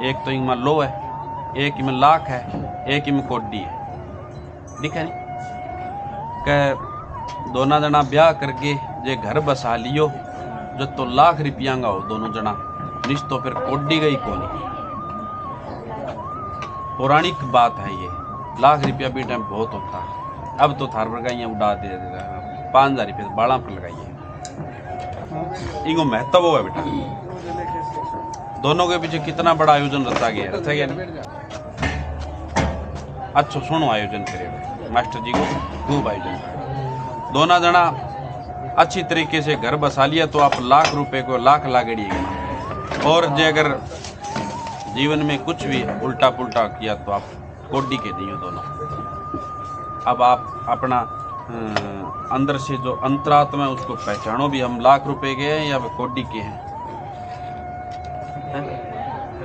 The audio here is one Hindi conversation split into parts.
एक तो इनमें लो है, एक इनमें लाख है, एक इनमें कोडी है। दिखे नहीं कह दोनों जना ब्याह करके जे घर बसा लियो जो तो लाख रुपया का हो दोनों जना निश तो फिर कोडी गई कोनी। पौराणिक बात है ये। लाख रुपया भी टाइम बहुत होता है। अब तो थार लगाइया उड़ा दे 5,000 रुपये बाड़ा पर लगाइए। इनको महत्व वो है बेटा। दोनों के पीछे कितना बड़ा आयोजन रचा गया नहीं? अच्छा सुनो आयोजन करे मास्टर जी को खूब आयोजन करे। दोनों जना अच्छी तरीके से घर बसा लिया तो आप लाख रुपए को लाख लागड़िएगा। और जे अगर जीवन में कुछ भी उल्टा पुल्टा किया तो आप कोडी के दिए दोनों। अब आप अपना अंदर से जो अंतरात्मा है उसको पहचानो भी, हम लाख रुपए के हैं या कोडी के हैं।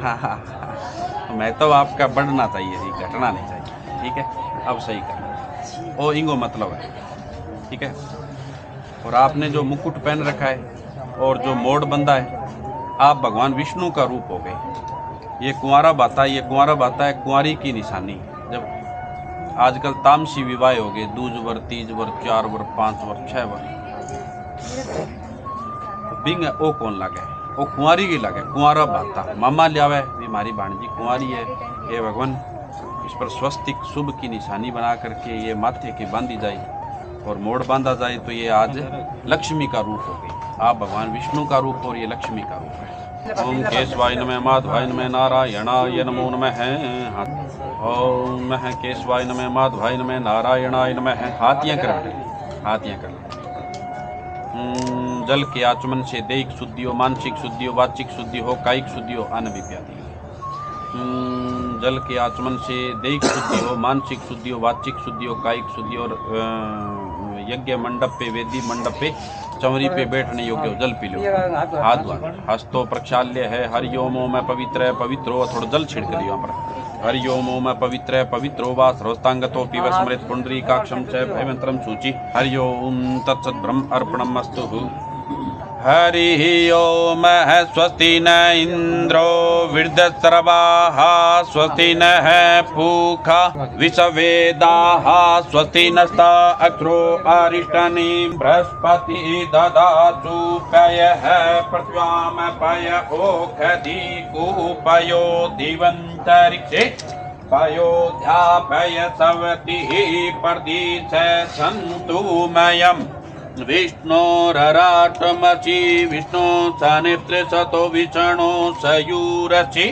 हाँ हाँ हाँ, मैं तो आपका बढ़ना चाहिए, घटना नहीं चाहिए। ठीक है, अब सही करना वो इंगो मतलब है। ठीक है, और आपने जो मुकुट पहन रखा है और जो मोड़ बंधा है, आप भगवान विष्णु का रूप हो गए। ये कुंवारा बाता, ये कुंवारा बाता है कुंवारी की निशानी। जब आजकल तामसी विवाह हो गए, 2 वर 3 वर 4 वर 5 वर 6 वर, बिंग ओ कौन लगे? वो कुंवारी की लगे, कुंवारा बाता मामा लियावे भी हमारी भाणजी कुंवारी है। ये भगवान इस पर स्वस्तिक शुभ की निशानी बना करके ये माथे की बांधी जाए और मोड़ बांधा जाए तो ये आज लक्ष्मी का रूप हो गई। आप भगवान विष्णु का रूप और ये लक्ष्मी का रूप है। ओम केशवाय नमः माधवाय नमः नारायणाय नमो नमः। ओम नमः केशवाय नमः माधवाय नमः नारायणाय नमः। हाथियां कर बेटे, हाथियां कर। जल के आचमन से दैहिक शुद्धि हो, मानसिक शुद्धि हो, वाचिक शुद्धि हो, कायिक शुद्धि हो, अन्न विद्यादि। जल के आचमन से दैहिक शुद्धि हो, मानसिक शुद्धि हो, वाचिक शुद्धि हो, कायिक शुद्धि और यज्ञ मंडप पे, वेदी मंडप पे, चमरी पे बैठने योग्य हो, जल पी लो। हाथ धोआ, हस्तो प्रक्षाल्य है। हरिओम ओम पवित्र है, पवित्र हो। थोड़ा जल छिड़क दियो यहाँ पर। हरिओम ओम पवित्र है, पवित्रो वा सर्वस्तांगतो पीव स्मृत पुंडरीकाक्षं च भयमंत्रम सूचि। हरिओम तत्सत् ब्रह्म अर्पणमस्तु। हरि ओम स्वस्ति न इंद्रो वृद्धस्रवाः स्वस्ति नः पूषा विश्ववेदाः स्वस्ति नस्ता अक्षरो अरिष्टनेमिः बृहस्पति ददातु पयः पृथिव्यां पय ओषधि कूपयो दिवन्तरिक्षे पयोध्यापय सवतिः प्रदिश सन्तु मयम्। विष्णोरराटमचि विष्णु सनित्र सतो विष्णु सयूरचि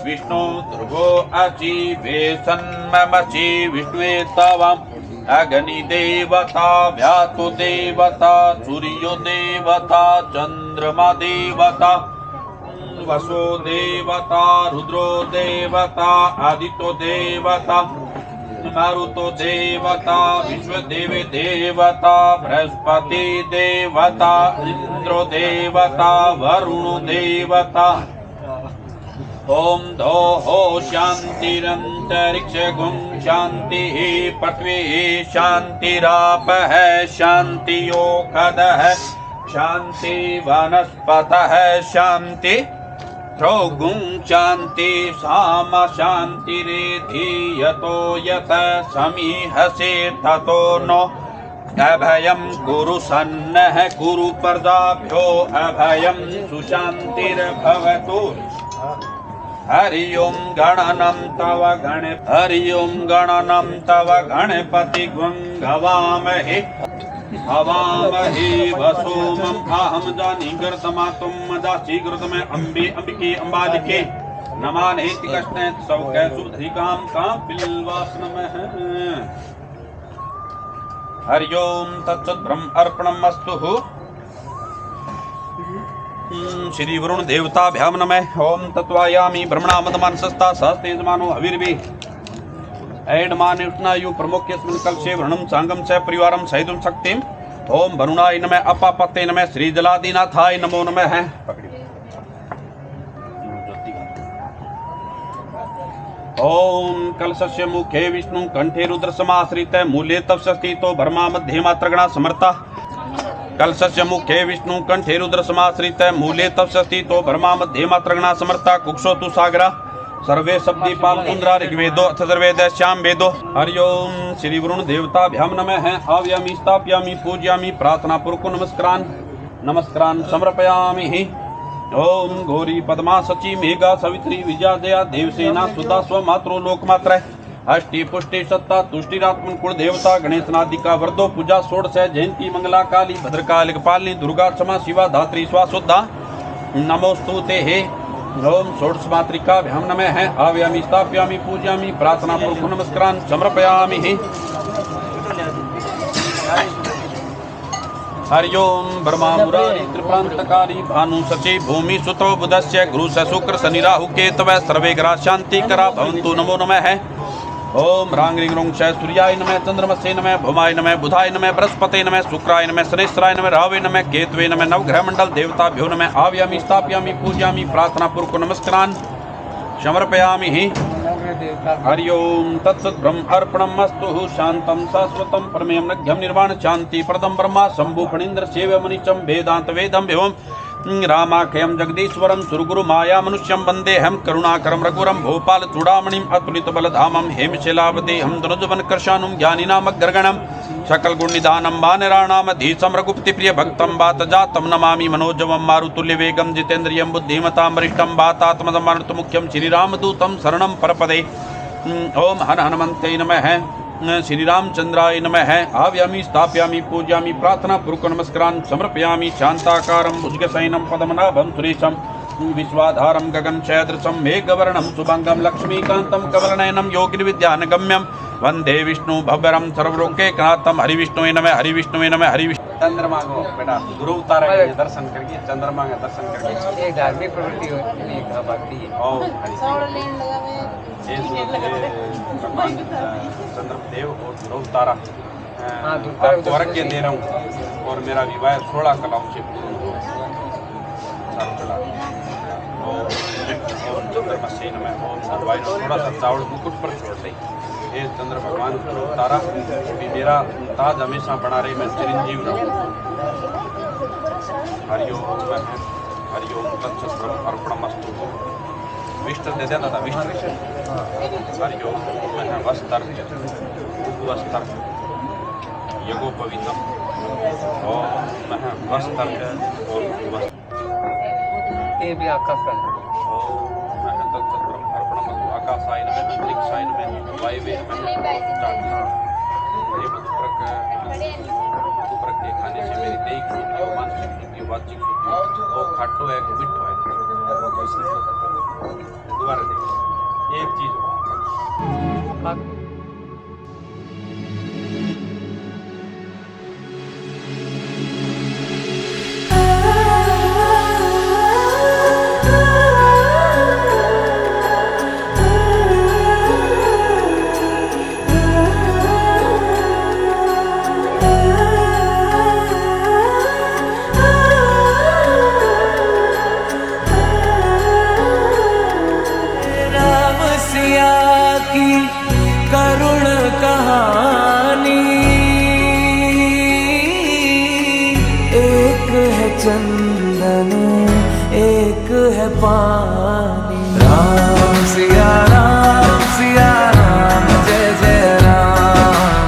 विष्णु दुर्गो अचि वेसन्ममचि विष्णुवे तवम् अग्नि देवता व्यातो देवता सूर्यो देवता चंद्रमा देवता वसो देवता रुद्रो देवता आदित्यो देवता मारुतो देवता विश्वदेव देवता बृहस्पति देवता इंद्रो देवता वरुण देवता। ओम धोहो शांतिरंतरिक्ष गुं शांति पृथ्वी शांतिरापः शांतियोखदः शांति वनस्पतः शांति ध्रुवं शांति साम शांति रेधि यतो यत समीहसे ततो नो अभयं कुरु सन्नः कुरु प्रजाभ्यो अभयं सुशांतिर्भवतु। हरि ओम गणनं तव गणपति गवामहे हवामहे वसोमं अहं जानी गर्तमातुं मदासी कृतमे अम्बे अंबिके अंबालिके नमानेति कृष्णे सौख्य सुधिकां कापिल्वासनमः। हरि ओम तत्सत् ब्रह्म अर्पणमस्तु। श्री वरुण देवताभ्यां नमः। ओम तत्वायामि ब्रह्मणा मदमानसस्ता सहस्तेजमानो हविर्भि ऐडमाने उष्णायु प्रमुख यस्मिन् कलशे वरुणं सांगं च परिवारं सहितं शक्तिम्। ओम वरुणाय नमः अपापते नमः श्री जलादिनाथाय नमो नमः। ओम कलशस्य मुखे विष्णु कंठे रुद्र समाश्रित मूले तपस्थितो भरमा मध्ये मात्रगणा समर्था। कलशस्य मुखे विष्णु कंठे रुद्र समाश्रित मूले तपस्थितो भरमा मध्ये मात्रगणा समर्था। कुक्षो तु सागरा सर्वे शब्दी पाल कुंद्रा ऋग्वेदो अथर्ववेद श्याम वेदो। हरि ओम श्री वरुण देवताभ्याम नमः। आव्यामि स्थापयामि पूजयामि प्रार्थना पूर्वक नमस्कारान् समर्पयामि। ओम गौरी पद्मा सची मेघा सवित्री विजया दया देवसेना सुता स्वमात्रो लोकमात्र अष्टि पुष्टि सत्ता तुष्टिरात्मन कुल देवता गणेशनादिका वर्दो पूजा षोडश जयंती मंगला काली भद्रकालिक पालिनी दुर्गा क्षमा शिवा धात्री स्वाशुद्धा नमोस्तुते हे। ओम षोडश मातृका भ्याम नमः। आव्यामि स्थापयामि पूजयामि प्रार्थना पूर्वक नमस्कारान् समर्पयामि। हरि ओम ब्रह्मा मुरारी त्रिप्रांतकारी भानु सचि भूमि सुतो बुधस्य गुरु शुक्र शनि राहु केतवः सर्वे ग्रहा शांति करा भवन्तु। नमो नमः। ओम रांग रिंग रोंग शय सूर्याय नमः चंद्रमसे नमः भौमाय नमः बुधाय नमः बृहस्पते नमः शुक्राय नमः शनेश्वराय नमः राहवे नमः केतवे नमः नवग्रह मंडल देवताभ्यो नमः। आव्यामि स्थापयामि पूजयामि प्रार्थना पूर्वक नमस्कारान् समर्पयामि। हरि ओम तत्सत् ब्रह्म अर्पणमस्तु शांतं शाश्वतं परमें नघ्यं निर्वाण शांति प्रदम ब्रह्मा शंभु फणीन्द्र सेव्य मनीचम वेदांत वेदम एवं रामाख्यम जगदीश्वरम सुरगुरु माया मनुष्यम वंदे हम करुणाकरम रघुरम भोपाल चूड़ामणिम अतुलित बलधामम हेमशिलावते हम धनुजवन कृशानुम ज्ञानिनामग्रगणम सकल गुण निधानम वानराणाम धीसम रघुपति प्रिय भक्तम बात जातम नमामि मनोजवम मारुतुल्य वेगम जितेन्द्रियम बुद्धिमताम वरिष्ठम बातात्मजम मारुत मुख्यम श्रीरामदूतम शरणम परपदे। ओम हन हनुमन्ते नमः। श्री रामचंद्राय नमः। आव्यामि स्थापयामि पूजयामि प्रार्थना पूर्वक नमस्कारान् समर्पयामि। शांताकारं भुजगशयनं पद्मनाभं सुरेशं विश्वाधारं गगनशयदृशं मेघवर्णं शुभांगं लक्ष्मीकान्तं कमलनयनं योगिविद्यानगम्यं वंदे विष्णु भव्यरं सर्वलोकैकनाथं। हरिविष्णुवे नमः। हरिविष्णुवे नमः। हरिविष्णु चंद्रमा को बेटा गुरु उतारा के दर्शन करके चंद्रमा का दर्शन करके एक धार्मिक प्रवृत्ति होती है भक्ति भगवान चंद्रदेव और ध्रुव तारा आपको अर्घ्य दे रहा हूँ और मेरा विवाह 16 कलाओं से पूर्ण हो। ओम चंद्रमा से नमः। ओम भगवान थोड़ा सा चावल मुकुट पर छोड़ दे। हे चंद्र भगवान ध्रुव तारा भी मेरा ताज हमेशा बना रहे, मैं चिरंजीव रहूं। हरिओम हरिओम तत्सत् ब्रह्म अर्पणमस्तु। विष्णु दे देता था विष्णु। हरिओम वस्त्र वस्त्र यज्ञोपवीतम ओम वस्त्र और वस्त्र ये भी आकाश का तत्सत् ब्रह्म अर्पणमस्तु। आकाशाय नमः अंतरिक्षाय नमः वायवे नमः। के खाने से मेरी देह शुद्धि और मानसिक शुद्धि वाचिक शुद्धि और खाटो है मिठो है। दोबारा देखिए एक चीज करुण कहानी। एक है चंदन एक है पानी। राम सिया राम जय जय राम।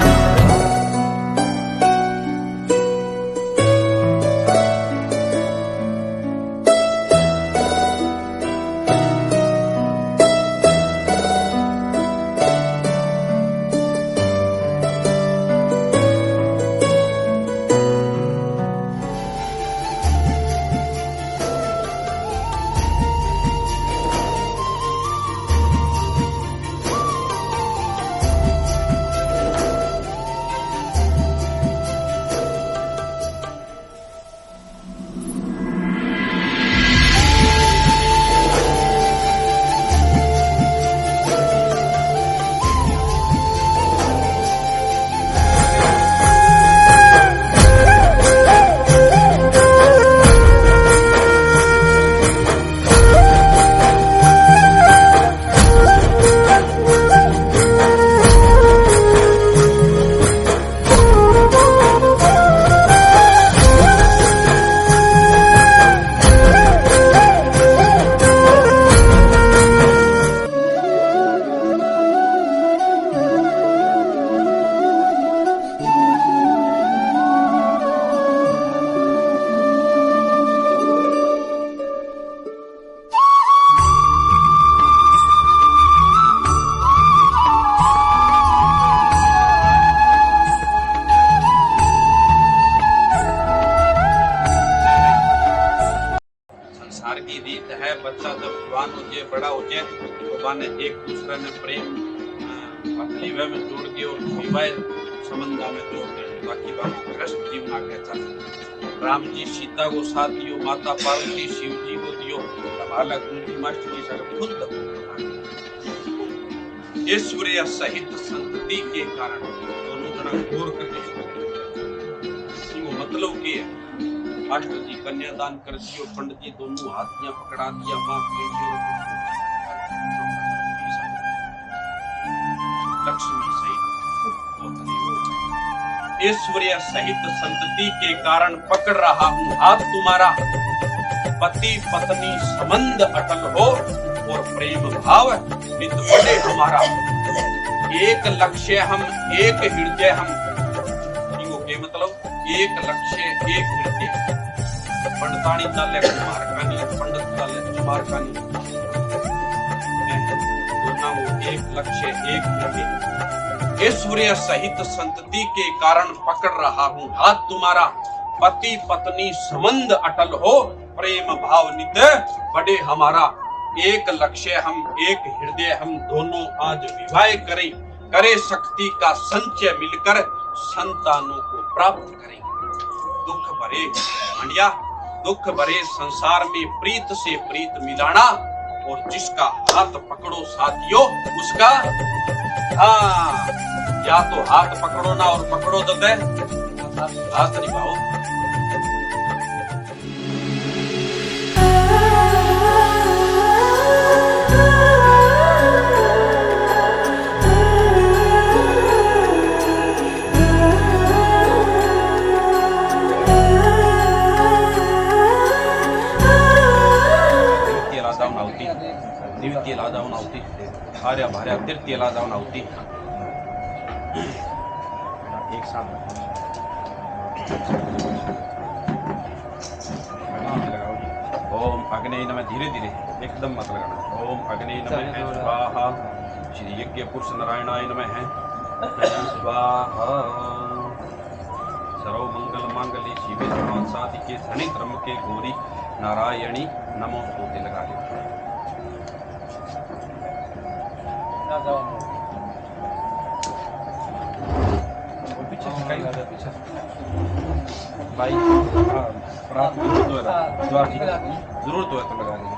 दूसरे ने प्रेम अपनी वह में जोड़ के और विवाह संबंधा में जोड़ के बाकी बात कृष्ण जीवन आगे चल। राम जी सीता को साथ दियो, माता पार्वती शिव जी को दियो, बाला गुरु जी मास्टर जी सब खुद ऐश्वर्य सहित संतति के कारण दोनों जना घोर करके मतलब के मास्टर जी कन्यादान कर दियो, पंडित जी दोनों हाथियां पकड़ा दिया, मां लक्ष्मी सहित ऐश्वर्य सहित संतति के कारण पकड़ रहा हूं हाथ तुम्हारा, पति पत्नी संबंध अटल हो और प्रेम भाव नित बढ़े हमारा। एक लक्ष्य हम एक हृदय हम, के मतलब एक लक्ष्य एक हृदय। पंडितानी चाले कुमार कानी, पंडित चाले कुमार कानी, दोनों वो एक लक्ष्य एक हृदय। ऐश्वर्य सहित संतति के कारण पकड़ रहा हूं हाथ तुम्हारा, पति पत्नी संबंध अटल हो प्रेम भाव नित बढ़े हमारा। एक लक्ष्य हम एक हृदय हम, दोनों आज विवाह करें, करे शक्ति का संचय मिलकर संतानों को प्राप्त करें। दुख भरे मंडिया, दुख भरे संसार में प्रीत से प्रीत मिलाना, और जिसका हाथ पकड़ो साथियों उसका, हाँ या तो हाथ पकड़ो ना और पकड़ो तो दे हाथ निभाओ। द्वितीयला जाऊन आवती, आर्या भार्या तृतीयला जाऊन आवती। एक साथ ओम अग्नि नमः, धीरे धीरे एकदम मत लगाना। ओम अग्नि नमः स्वाहा, श्री यज्ञ पुरुष नारायणाय नमः स्वाहा। सर्व मंगल मांगल्ये शिवे सर्वार्थ साधिके शनि त्र्यंबके गौरी नारायणी नमोस्तुते लगा दो। भाई जरूर तो है तो लगा देंगे।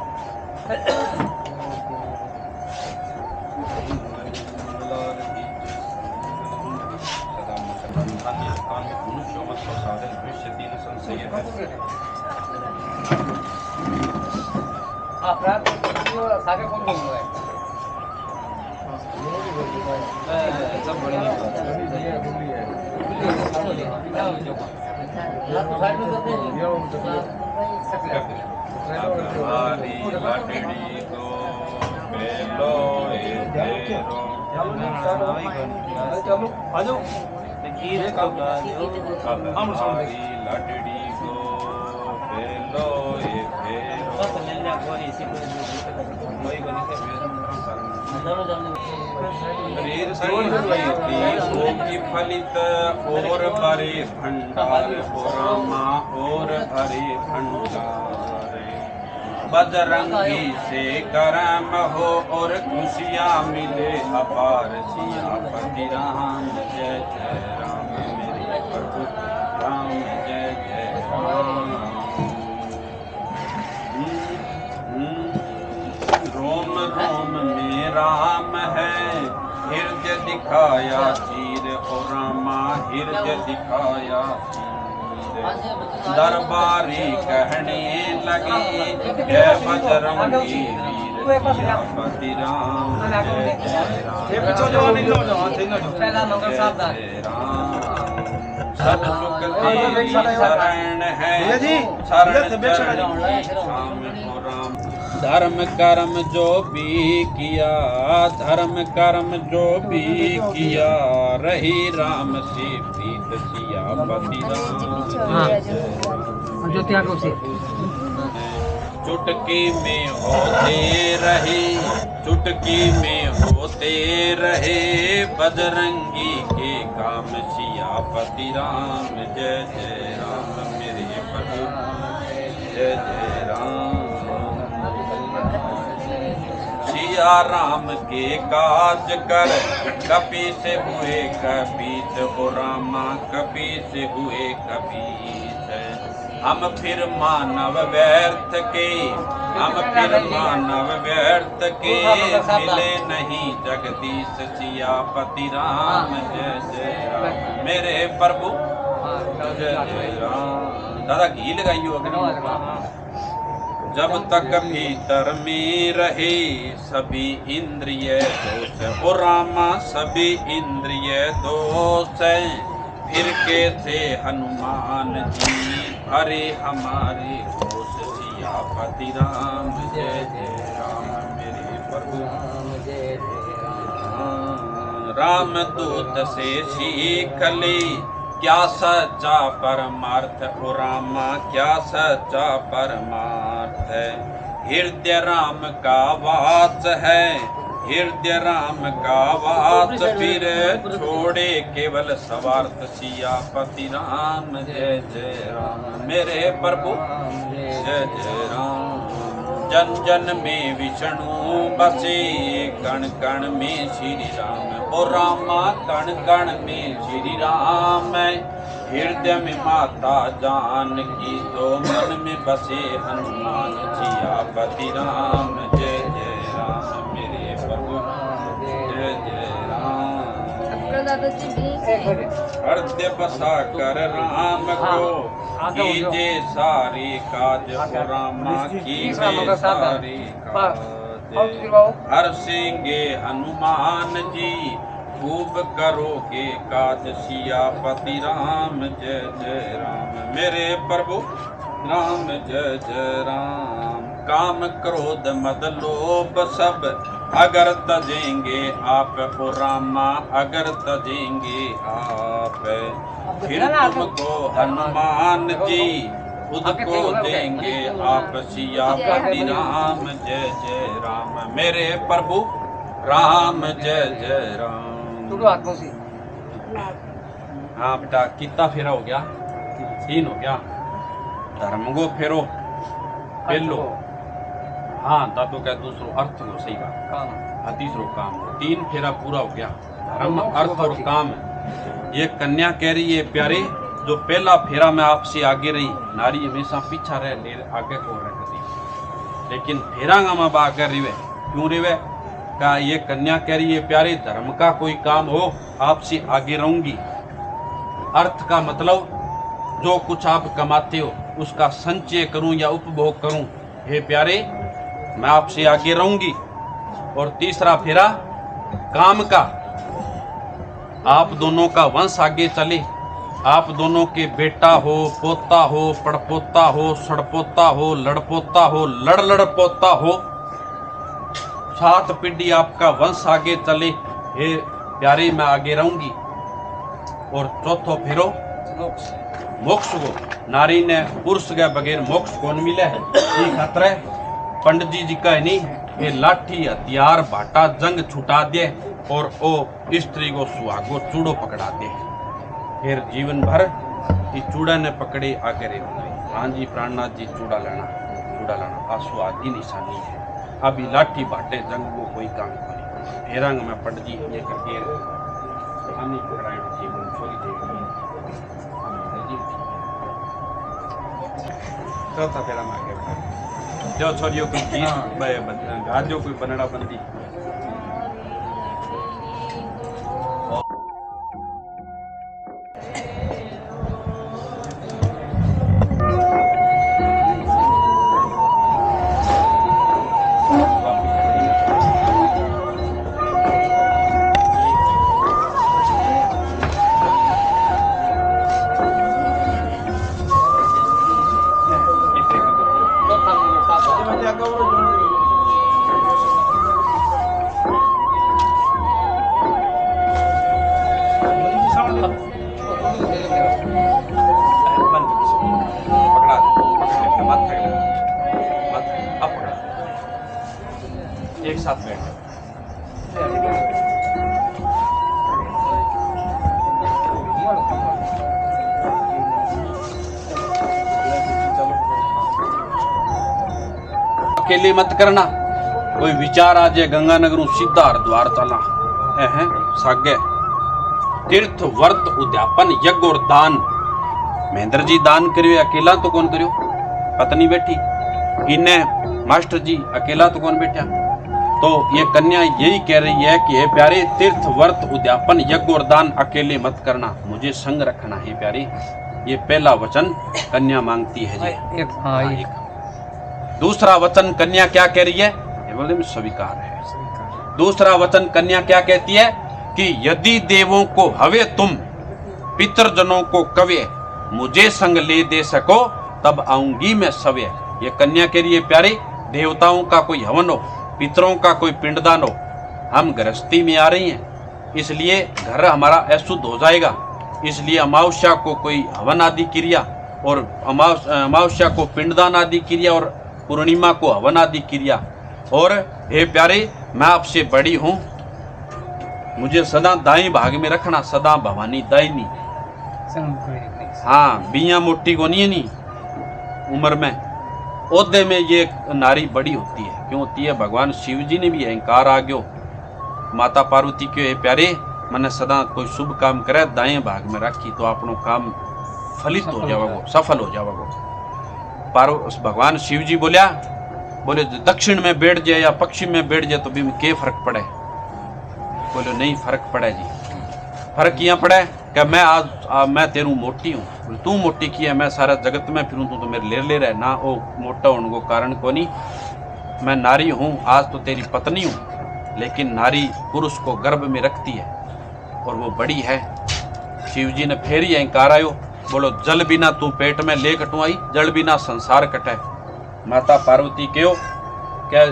फलित और भरे भंडार रामा और भरे भंडार, बजरंगी से करम हो और खुशियाँ मिले अपार। सियापति राम जय जय राम, मेरे प्रभु राम जय जय राम। रोम रोम में राम है, हृदय दिखाया चीर ओ रामा, हृदय दिखाया चीर। दरबारी कहने लगे जय बजरंगी वीर, सियापति राम जय जय राम। सब सुख तेरी शरण है, शरण चरण हो राम। धर्म कर्म जो भी किया, धर्म कर्म जो भी किया, रही राम से प्रीत। सियापति राम जय जय राम। चुटकी में होते रहे, चुटकी में होते रहे बजरंगी के काम। सियापति राम जय जय राम, मेरे प्रभु जय जय राम। सिया राम के काज कर, कपि से हुए कपीस हो रामा, कपि से हुए कपीस। हम फिर मानव व्यर्थ के, हम फिर मानव व्यर्थ के, मिले नहीं जगदीश सियापति राम। जय जय राम मेरे प्रभु, जय जय राम। दादा घी लगाइयो अग्नि। जब तक भीतर में रहे सभी इंद्रिय दोष, ओ रामा सभी इंद्रिय दोष, फिर कैसे हनुमान जी भरे हमारे होश। सियापति राम जय जय राम मेरे प्रभु, जय जय राम। राम दूत से सीख ले क्या सच्चा परमार्थ, ओ रामा क्या सच्चा परमार्थ। हृदय राम का वास है, हृदय राम का वास, फिर छोड़े केवल स्वार्थ। सियापति राम जय जय राम मेरे प्रभु, जय जय राम। जन जन में विष्णु बसे, कण कण में श्री राम, ओ रामा कण कण में श्री राम। हृदय में माता जानकी, तो मन में बसे हनुमान। सियापति राम जय जय राम मेरे प्रभु, जय जय राम। हृदय बसा कर राम को कीजे सारे काज, ओ रामा कीजे सारे काज। हर्षेंगे हनुमान जी खूब करोगे काज। सियापति राम जय जय राम मेरे प्रभु, राम जय जय राम। काम क्रोध मद लोभ सब अगर तजेंगे आप, ओ रामा अगर तजेंगे आप, फिर तुमको हनुमान जी खुद को देंगे आप। सियापति राम जय जय राम मेरे प्रभु, राम जय जय राम। हाँ बेटा कितना फेरा हो गया? 3 हो गया। धर्म को फेरो पहलो, हाँ दादो क्या दूसरो अर्थ को सही बात, हाँ तीसरो काम। 3 फेरा पूरा हो गया, धर्म अर्थ और काम। ये कन्या कह रही है प्यारे, जो पहला फेरा में आपसे आगे रही, नारी हमेशा पीछा रहे, आगे को रह कभी, लेकिन फेरांगा में आगे रिवे। क्यों रिवे? का ये कन्या कह रही है प्यारे, धर्म का कोई काम हो आपसे आगे रहूंगी। अर्थ का मतलब जो कुछ आप कमाते हो उसका संचय करूं या उपभोग करूं, हे प्यारे मैं आपसे आगे रहूंगी। और तीसरा फेरा काम का, आप दोनों का वंश आगे चले, आप दोनों के बेटा हो, पोता हो, पड़पोता हो, सड़पोता हो, लड़पोता हो, लड़ लड़पोता हो, 7 पीढ़ी आपका वंश आगे चले, हे प्यारे मैं आगे रहूंगी। और चौथो फेरो मोक्ष को, नारी ने पुरुष के बगैर मोक्ष कौन मिले है, ये खतरा है। पंडित जी का नहीं, ये लाठी हथियार भाटा जंग छुटा दे और ओ स्त्री को सुहागो चूड़ो पकड़ा दे, फिर जीवन भर ये चूड़ा ने पकड़े आगे रहे। हाँ जी प्राणनाथ जी चूड़ा लाना आसुहाग की निशानी है। अभी लाठी भाटे जंग वो कोई काम नहीं। फेरंग में पंडित जी ये करके आने पकड़ाए जीवन छोड़ी देगी। चौथा फेरा में आगे बढ़ा जो छोरियों कोई चीज गाजो कोई बनड़ा बंदी। एक साथ बैठ अकेले मत करना, कोई विचार आ जाए गंगानगर सीधा हरिद्वार चला है सागे तीर्थ व्रत उद्यापन यज्ञ और दान। महेंद्र जी दान करियो अकेला तो कौन करियो, पत्नी बैठी इन्हें मास्टर जी अकेला तो कौन बैठा। तो ये कन्या यही कह रही है कि हे प्यारे तीर्थ व्रत उद्यापन यज्ञ और दान अकेले मत करना, मुझे संग रखना है प्यारे। ये पहला वचन कन्या मांगती है जी। एक दूसरा वचन कन्या क्या कह रही है, ये बोलते में स्वीकार है। दूसरा वचन कन्या क्या कहती है कि यदि देवों को हवे तुम पितरजनों को कवे, मुझे संग ले दे सको तब आऊंगी मैं सवे। ये कन्या कह रही है प्यारे देवताओं का कोई हवन हो, पितरों का कोई पिंडदान हो, हम गृहस्थी में आ रही हैं इसलिए घर हमारा अशुद्ध हो जाएगा, इसलिए अमावस्या को कोई हवन आदि क्रिया और अमावस्या को पिंडदान आदि क्रिया और पूर्णिमा को हवन आदि क्रिया। और हे प्यारे मैं आपसे बड़ी हूँ, मुझे सदा दाई भाग में रखना, सदा भवानी दाईनी। हाँ बिया मोटी को नहीं है नी उम्र में, ओहदे में ये नारी बड़ी होती है। क्यों होती है, भगवान शिव जी ने भी अहंकार आ गयो माता पार्वती के, हे प्यारे मैंने सदा कोई शुभ काम करे दाएं भाग में रखी तो अपनों काम फलित हो जाओगो, सफल हो जाओगो। भगवान शिव जी बोले दक्षिण में बैठ जाए या पश्चिम में बैठ जाए तो भी में क्या फर्क पड़े। बोले नहीं फर्क पड़े जी। फर्क यहाँ पड़े कि मैं आज मैं तेरू मोटी हूँ, तू मोटी की है, मैं सारा जगत में फिरूँ तू तो मेरे ले रहे ना, वो मोटा होने को कारण को नहीं। मैं नारी हूँ, आज तो तेरी पत्नी हूँ, लेकिन नारी पुरुष को गर्भ में रखती है और वो बड़ी है। शिव जी ने फिर ही अहंकार आयो, बोलो जल बिना तू पेट में ले कटू आई, जल बिना संसार कटे। माता पार्वती क्यों क्या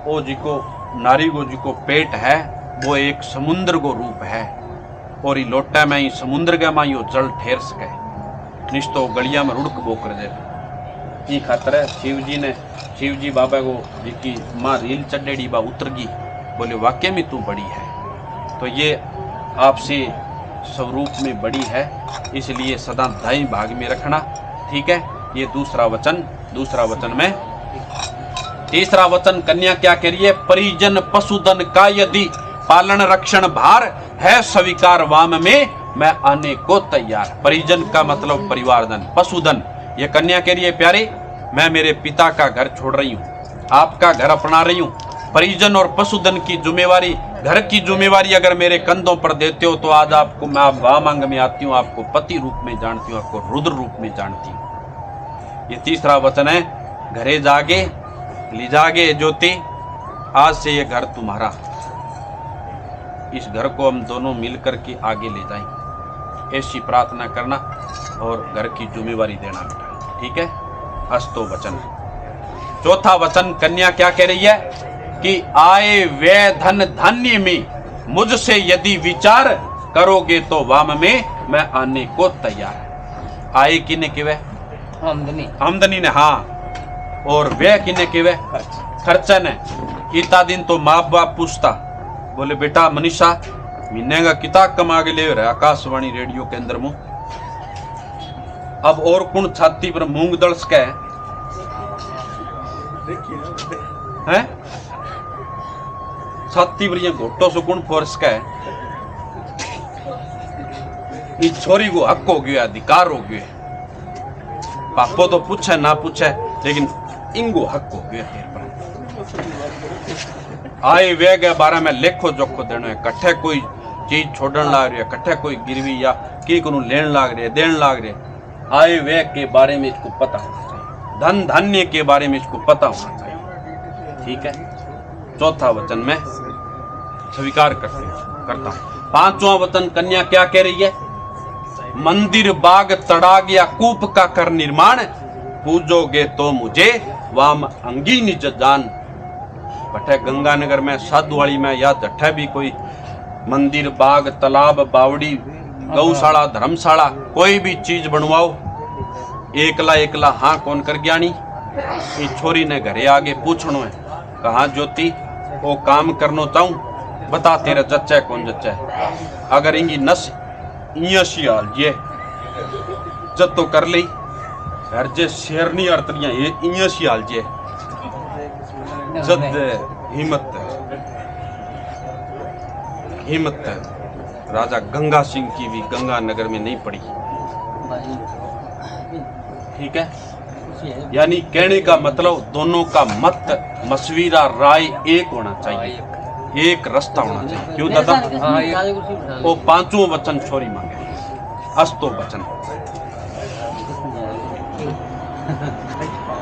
ओ जी को नारी को जी को पेट है वो एक समुद्र को रूप है और ये लोटा में ही समुद्र का माँ यो जल ठेर सके, निश्तो गलिया में रुड़क बो कर दे। ये खातर है शिव जी बाबा को जिसकी माँ रील चढ़ेड़ी बा उतर गई, बोले वाक्य में तू बड़ी है, तो ये आपसे स्वरूप में बड़ी है इसलिए सदा दाई भाग में रखना। ठीक है, ये दूसरा वचन में। तीसरा वचन कन्या क्या कह रही है, परिजन पशुधन का यदि पालन रक्षण भार है स्वीकार वाम में मैं आने को तैयार। परिजन का मतलब परिवार धन, पशुधन। ये कन्या कह रही है प्यारे मैं मेरे पिता का घर छोड़ रही हूँ, आपका घर अपना रही हूँ। परिजन और पशुधन की जिम्मेवारी, घर की जिम्मेवारी अगर मेरे कंधों पर देते हो तो आज आपको मैं आप वामांग में आती हूँ, आपको पति रूप में जानती हूँ, आपको रुद्र रूप में जानती हूँ। ये तीसरा वचन है, घरे जागे ले जागे ज्योति, आज से ये घर तुम्हारा, इस घर को हम दोनों मिलकर के आगे ले जाएं, ऐसी प्रार्थना करना और घर की जिम्मेवारी देना बेटा। ठीक है, अस्तो वचन। चौथा वचन कन्या क्या कह रही है कि आए वे धन धान्य में मुझसे यदि विचार करोगे तो वाम में मैं आने को तैयार। आए किने के वे आमदनी ने, हाँ, और वे किने के वे खर्चा ने। इतना दिन तो माँ बाप पूछता, बोले बेटा मनीषा महीने का कितना कमा के ले रहा आकाशवाणी रेडियो के अंदर मुंह, अब और कौन छाती पर मूंग दलस के है, छाती पर ये घोटो से कौन फोर्स का है। इस छोरी को हक हो गया, अधिकार हो गया, पापो तो पूछे ना पूछे लेकिन इनको हक हो गया तेरे पर। आए वे के बारे में लेखो जोखो देना है, कट्ठे कोई चीज छोड़न लाग रही है, कट्ठे कोई गिरवी या की को लेन लाग रहे देन लाग रहे, आए वे के बारे में इसको पता होना चाहिए, धन धान्य के बारे में इसको पता होना चाहिए। ठीक है, चौथा वचन में स्वीकार करता हूं। पांचवा वचन कन्या क्या कह रही है, मंदिर बाग तड़ाग या कूप का कर निर्माण, पूजोगे तो मुझे वाम अंगी निज जान। बटे गंगानगर में साधुवाड़ी में या जठे भी कोई मंदिर बाग तालाब बावड़ी गौशाला धर्मशाला कोई भी चीज बनवाओ, एकला हाँ कौन कर ज्ञानी। ये छोरी ने घरे आगे पूछनो है, कहा ज्योति वो काम करनो चाहूं, बता तेरा जच्चा है कौन जच्चा है। अगर इंगी नस सी हाल ये जब तो कर ली हर जे शेरनी अर्थनिया ये सी हाल जे जद हिम्मत हिम्मत राजा गंगा सिंह की भी गंगा नगर में नहीं पड़ी। ठीक है, यानी कहने का मतलब दोनों का मत मशविरा राय एक होना चाहिए, एक रास्ता होना चाहिए। क्यों दादा? वो पांचों वचन छोरी मांगे, अस्तो वचन।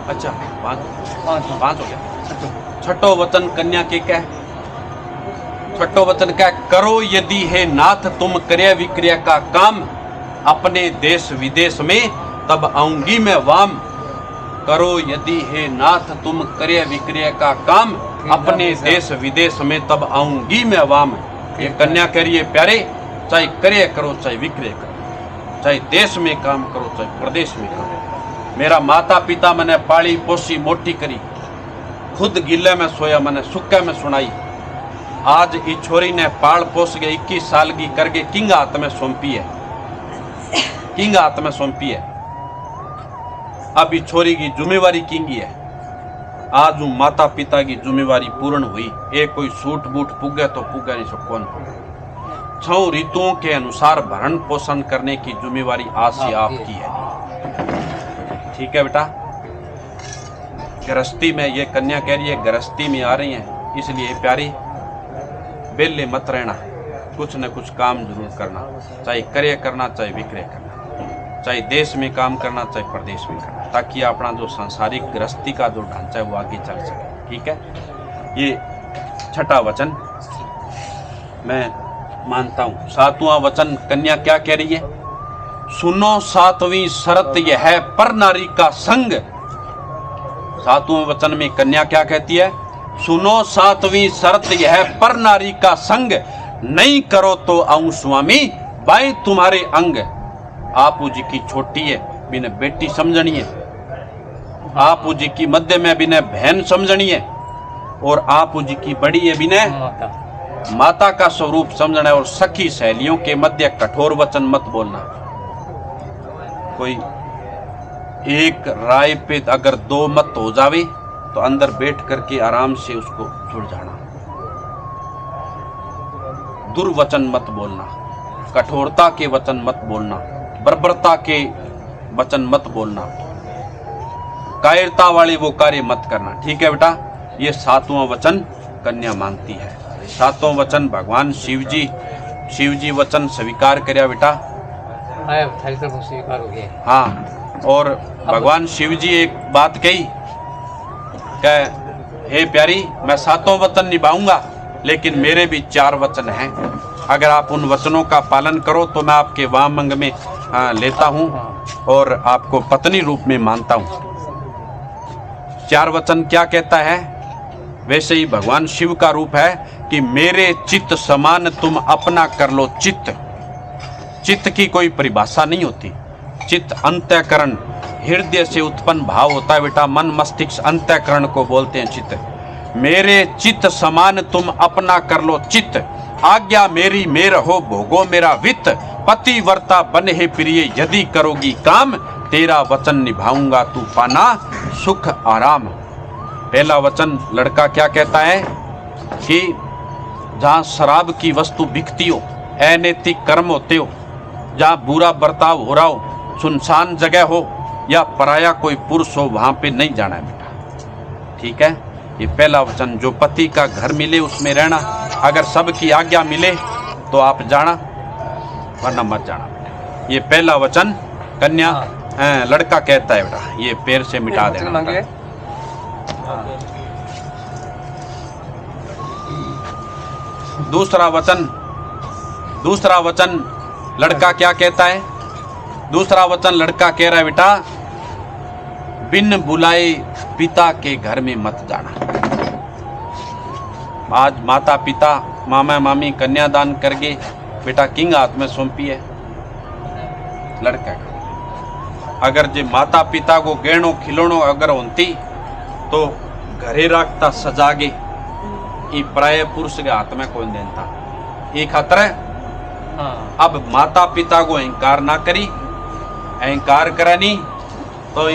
अच्छा, पांच हो गया। छठो वचन कन्या के क्या है? छठो वचन क्या है? करो यदि है नाथ तुम क्रय विक्रय का काम, अपने देश विदेश में तब आऊंगी मैं वाम। करो यदि है नाथ तुम क्रय विक्रय का काम, अपने देश विदेश में तब आऊंगी मैं वाम। ये कन्या कह रही है प्यारे, चाहे क्रय करो चाहे विक्रय करो, चाहे देश में काम करो चाहे प्रदेश में करो। मेरा माता पिता मैंने पाली पोसी मोटी करी, खुद गिले में सोया मैंने सुक्के में सुनाई। आज इस छोरी ने पाल पोस के 21 साल की करके किंग हाथ में सौंपी है, किंग हाथ में सौंपी है। अब इस छोरी की जिम्मेवारी किंग है। आज माता पिता की जिम्मेवारी पूर्ण हुई। एक कोई सूट बूट पुगे तो पुगे नहीं सो कौन पुगे। 6 ऋतुओं के अनुसार भरण पोषण करने की जिम्मेवारी आज से आपकी है। ठीक है बेटा, गृहस्थी में ये कन्या कह रही है गृहस्थी में आ रही है, इसलिए प्यारी बेले मत रहना, कुछ न कुछ काम जरूर करना, चाहे क्रय करना चाहे विक्रय करना, चाहे देश में काम करना चाहे प्रदेश में करना, ताकि अपना जो सांसारिक गृहस्थी का जो ढांचा है वो आगे चल सके। ठीक है, ये छठा वचन मैं मानता हूँ। 7वां वचन कन्या क्या कह रही है? सुनो 7वीं शर्त यह है पर नारी का संग। 7वें वचन में कन्या क्या कहती है? सुनो 7वीं शर्त यह है पर नारी का संग, नहीं करो तो आऊं स्वामी बाएं तुम्हारे अंग। आपू जी की छोटी है बिना बेटी समझनी है, आपू जी की मध्य में बिना बहन समझनी है, और आपू जी की बड़ी है बिना माता का स्वरूप समझना है। और सखी सहेलियों के मध्य कठोर वचन मत बोलना। कोई एक राय पे अगर 2 मत हो जावे तो अंदर बैठ करके आराम से उसको सुलझाना। दुर्वचन मत बोलना, कठोरता के वचन मत बोलना, बर्बरता के वचन मत बोलना, कायरता वाले वो कार्य मत करना। ठीक है बेटा, ये 7वां वचन कन्या मांगती है। 7वां वचन भगवान शिव जी वचन स्वीकार करया बेटा। स्वीकार हो गया। हाँ, और भगवान शिव जी एक बात कही कि हे प्यारी, मैं 7वां वचन निभाऊंगा, लेकिन मेरे भी 4 वचन हैं। अगर आप उन वचनों का पालन करो तो मैं आपके वाम अंग में लेता हूँ और आपको पत्नी रूप में मानता हूँ। 4 वचन क्या कहता है? वैसे ही भगवान शिव का रूप है कि मेरे चित्त समान तुम अपना कर लो चित्त। चित्त की कोई परिभाषा नहीं होती। चित्त अंतःकरण, हृदय से उत्पन्न भाव होता है बेटा। मन मस्तिष्क अंतःकरण को बोलते हैं चित्त। मेरे चित्त समान तुम अपना कर लो चित्त, आज्ञा मेरी मेर हो भोगो मेरा वित्त। पतिव्रता बने है प्रिय यदि करोगी काम, तेरा वचन निभाऊंगा तू पाना सुख आराम। पहला वचन लड़का क्या कहता है कि जहाँ शराब की वस्तु बिकती हो, अनैतिक कर्म होते हो, जहाँ बुरा बर्ताव हो रहा हो, सुनसान जगह हो या पराया कोई पुरुष हो, वहाँ पे नहीं जाना है बेटा। ठीक है, ये पहला वचन। जो पति का घर मिले उसमें रहना, अगर सबकी आज्ञा मिले तो आप जाना, वरना मत जाना बेटा। ये पहला वचन कन्या लड़का कहता है बेटा, ये पैर से मिटा देना। दूसरा वचन लड़का क्या कहता है? दूसरा वचन लड़का कह रहा है बेटा, बिन बुलाए पिता के घर में मत जाना। आज माता पिता मामा मामी कन्यादान करके बेटा किंग हाथ में सौंपी है लड़का का। अगर जे माता पिता को गहनों खिलौनों अगर होती तो घरे रखता सजागे, ये प्राय पुरुष के हाथ में कौन देता। ये खतरा है। अब माता पिता को अहंकार ना करी, अहंकार करा नहीं तो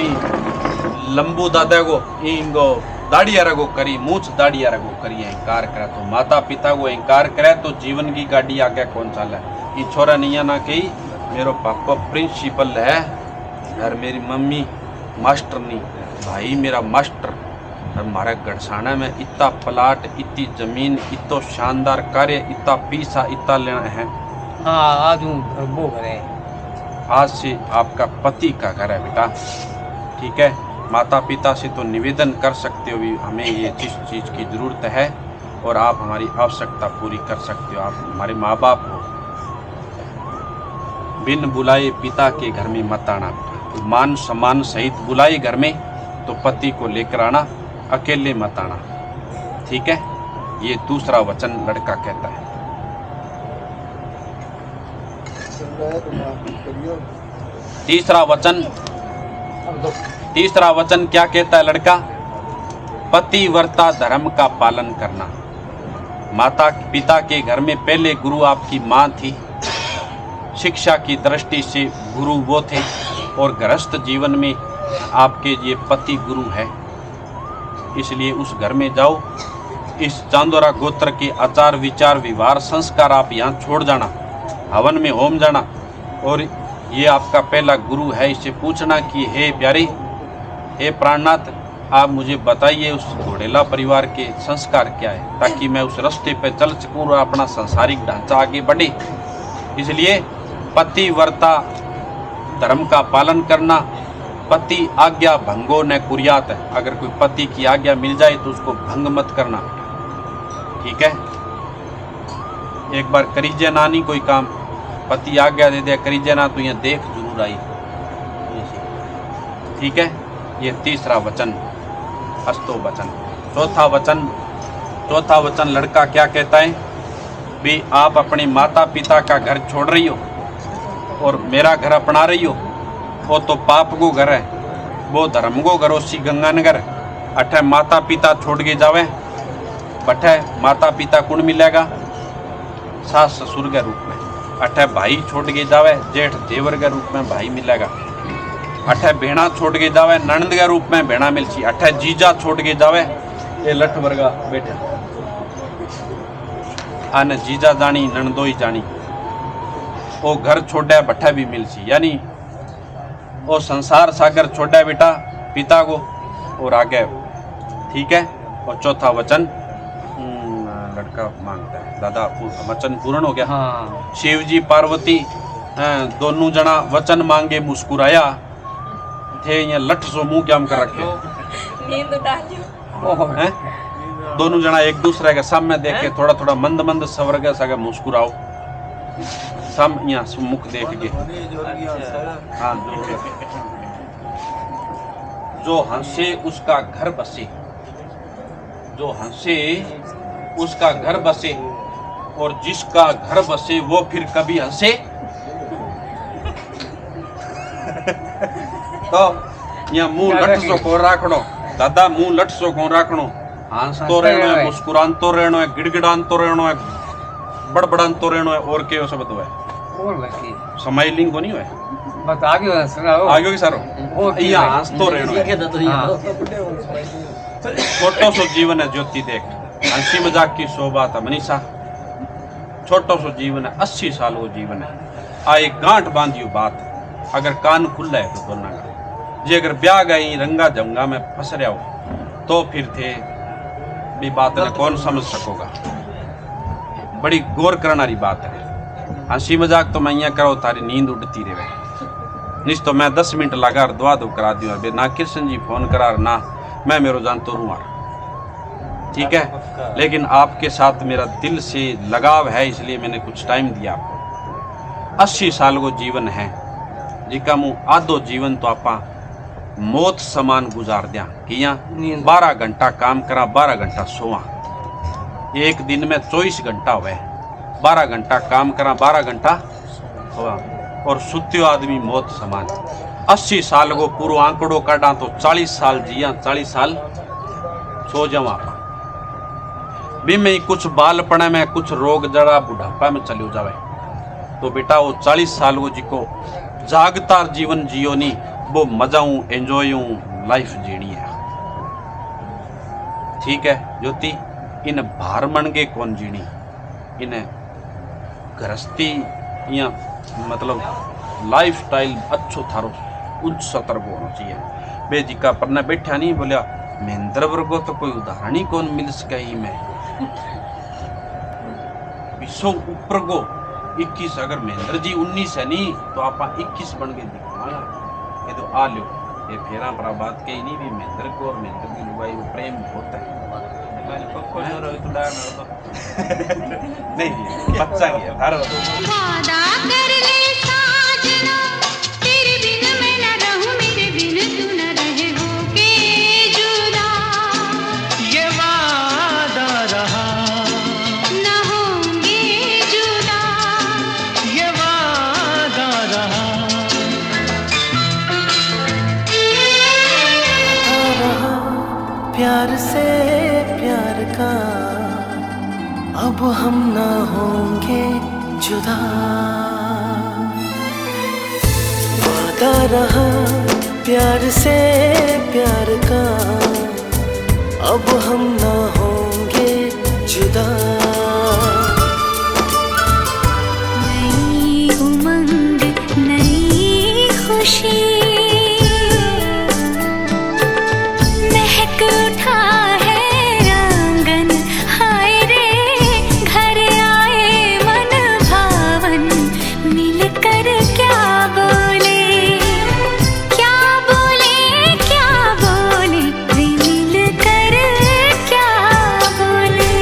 लंबू दादा को इनको दाढ़ी रगो करी मूछ दाढ़ी रगो करी अहंकार करे तो माता पिता को अहंकार करे तो जीवन की गाड़ी आगे कौन चाले। ये छोरा नहीं ना कही मेरो पापा प्रिंसिपल है और मेरी मम्मी मास्टर नहीं, भाई मेरा मास्टर। और हमारे गढ़साना में इतना प्लाट, इतनी जमीन, इतना शानदार कार्य, इतना पैसा, इतना लेना है। हाँ आज वो घर है। आज से आपका पति का घर है बेटा, ठीक है। माता पिता से तो निवेदन कर सकते हो भी हमें ये जिस चीज़ की ज़रूरत है और आप हमारी आवश्यकता पूरी कर सकते हो। आप हमारे माँ बाप हो। बिन बुलाए पिता के घर में मत आना। मान सम्मान सहित बुलाए घर में तो पति को लेकर आना, अकेले मत आना, ठीक है। ये दूसरा वचन लड़का कहता है। तीसरा वचन क्या कहता है लड़का? पतिव्रता धर्म का पालन करना। माता पिता के घर में पहले गुरु आपकी माँ थी, शिक्षा की दृष्टि से गुरु वो थे, और गृहस्थ जीवन में आपके ये पति गुरु है। इसलिए उस घर में जाओ, इस चांदोरा गोत्र के आचार विचार व्यवहार संस्कार आप यहाँ छोड़ जाना, हवन में होम जाना, और ये आपका पहला गुरु है। इससे पूछना कि हे प्यारे, हे प्राणनाथ, आप मुझे बताइए उस घोड़ेला परिवार के संस्कार क्या है, ताकि मैं उस रास्ते पर चल सकूँ और अपना सांसारिक ढांचा आगे बढ़े। इसलिए पतिव्रता धर्म का पालन करना। पति आज्ञा भंगो न कुर्यात। अगर कोई पति की आज्ञा मिल जाए तो उसको भंग मत करना, ठीक है। एक बार करीजे ना नहीं कोई काम, पति आज्ञा दे दिया करीजे ना तो यहाँ देख जरूर आई, ठीक है। ये तीसरा वचन अस्तो वचन। चौथा वचन लड़का क्या कहता है? भी आप अपने माता पिता का घर छोड़ रही हो और मेरा घर अपना रही हो, वो तो पाप को घर है, वो धर्म को घर। उसी गंगानगर अठे माता पिता छोड़ के जावे, बठे माता पिता कौन मिलेगा? सास ससुर के रूप में। अठे भाई छोड़ के जावे, जेठ देवर के रूप में भाई मिलेगा। अठे भेड़ा छोड़ के जावे, ननद के रूप में भेड़ा मिलची। अठे जीजा छोड़ के जावे, ये लठ वर्गा बैठा आने जीजा जानी ननदोई जानी। वो घर छोड़ा भट्ठा भी मिलसी, यानी वो संसार सागर छोड़ा बेटा पिता को और आगे, ठीक है। और चौथा वचन लड़का मांगता है। दादा वचन पूर्ण हो गया। हाँ। शिव जी पार्वती दोनों जना वचन मांगे मुस्कुराया थे, ये लठ सो मुंह क्या कर रखे हैं। दोनों जना एक दूसरे के सामने देख के थोड़ा थोड़ा मंद मंद स्वर्ग सगे मुस्कुराओ, सम यहाँ मुख देख के। हाँ, जो हंसे उसका घर बसे, जो हंसे उसका घर बसे, और जिसका घर बसे वो फिर कभी हंसे। तो यहाँ मुंह लट सो को राखणो दादा, मुंह लट सो को राखणो। हंसतो रहनो है, मुस्कुरातो रहनो है, गिड़गिड़ातो रहनो है, बड़बड़ातो रहनो है, और के शब्द है और बाकी स्माइलिंग को नहीं है। बस आगे सुनाओ, आगे की सारो यहाँ हंसतो रहनो है। छोटो सो जीवन है ज्योति देख, हंसी मजाक की शोभा था मनीषा। छोटो सो जीवन है, 80 साल वो जीवन है। आ एक गांठ बांधियो बात, अगर कान खुला है तो दोनों का। जे अगर ब्याह गई रंगा जंगा में फंस रहा हो तो फिर थे भी बात ने कौन समझ सकोगा। बड़ी गौर करने वाली बात है। हंसी मजाक तो मैं यहाँ करो तारी नींद उड़ती रहे, नहीं तो मैं 10 मिनट लगा दुआ दो करा दी ना कृष्ण जी फोन करार ना मैं मेरो जानतो रूँ, ठीक है। लेकिन आपके साथ मेरा दिल से लगाव है, इसलिए मैंने कुछ टाइम दिया आपको। 80 साल को जीवन है, जिका मुँह आधो जीवन तो आपा मौत समान गुजार दिया कि यहाँ 12 घंटा काम करा, 12 घंटा सोवा। एक दिन में 24 घंटा हुए, 12 घंटा काम करा, 12 घंटा सोवा, और सुत्यो आदमी मौत समान। 80 साल को पूरा आंकड़ो काटा तो 40 साल जिया, 40 साल सो जावा। भी में कुछ बालपने में कुछ रोग जड़ा बुढ़ापा में चलो जावे, तो बेटा वो 40 साल को जिको जागतार जीवन जियो नहीं, वो मजा एंजॉय लाइफ जीनी है। ठीक है ज्योति, इन भार मन के कौन जीनी, इन गृहस्थी या मतलब लाइफ स्टाइल अच्छो थारो उच्च सतर को होना चाहिए। बेजिका पढ़ना बैठा नहीं बोलिया महेंद्र वर्गो तो कोई उदाहरण ही कौन मिल सके ही में 20 ऊपर को 21, अगर महेंद्र जी 19 है नहीं तो आप 21 बन के दिखाओ यार। ये तो आ लो ये फेरा पर बात कही नहीं भी महेंद्र को और महेंद्र की लुगाई वो प्रेम होता है नहीं बच्चा गया हर वादा कर ले साजना, तेरे बिन मैं न रहूं, मेरे बिन तू न रहे होके जुदा। ये वादा रहा न होंगे जुदा, ये वादा रहा प्यार से प्यार का अब हम ना होंगे जुदा। वादा रहा प्यार से प्यार का अब हम ना होंगे जुदा। नई उमंग नई खुशी महक उठा है आंगन, हाय रे घर आए मन भावन, मिलकर क्या बोले क्या बोले क्या बोले, वे मिलकर क्या बोले।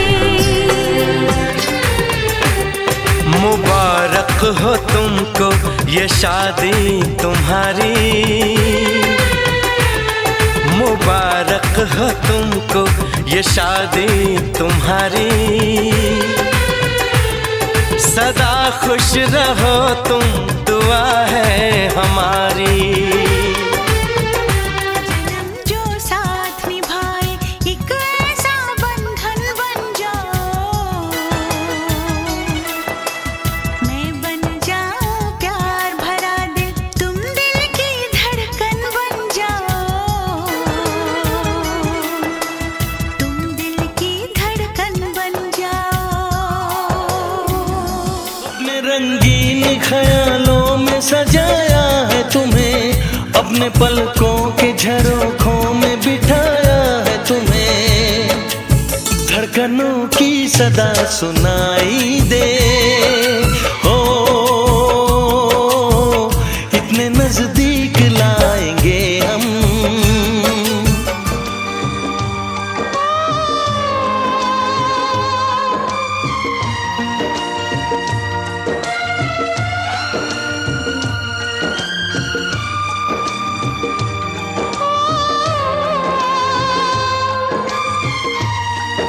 मुबारक हो तुमको ये शादी तुम्हारी, मुबारक हो तुमको ये शादी तुम्हारी। सदा खुश रहो तुम, दुआ है हमारी। जन्म जो साथ निभाए एक ऐसा बंधन बन जाओ, मैं बन जाऊं प्यार भरा दिल, तुम दिल की धड़कन बन जाओ, तुम दिल की धड़कन बन जाओ। अपने रंगीन ख्यालों में सजाया है तुम्हें, अपने पलकों के झरोखों में बिठाया है तुम्हें। धड़कनों की सदा सुनाई दे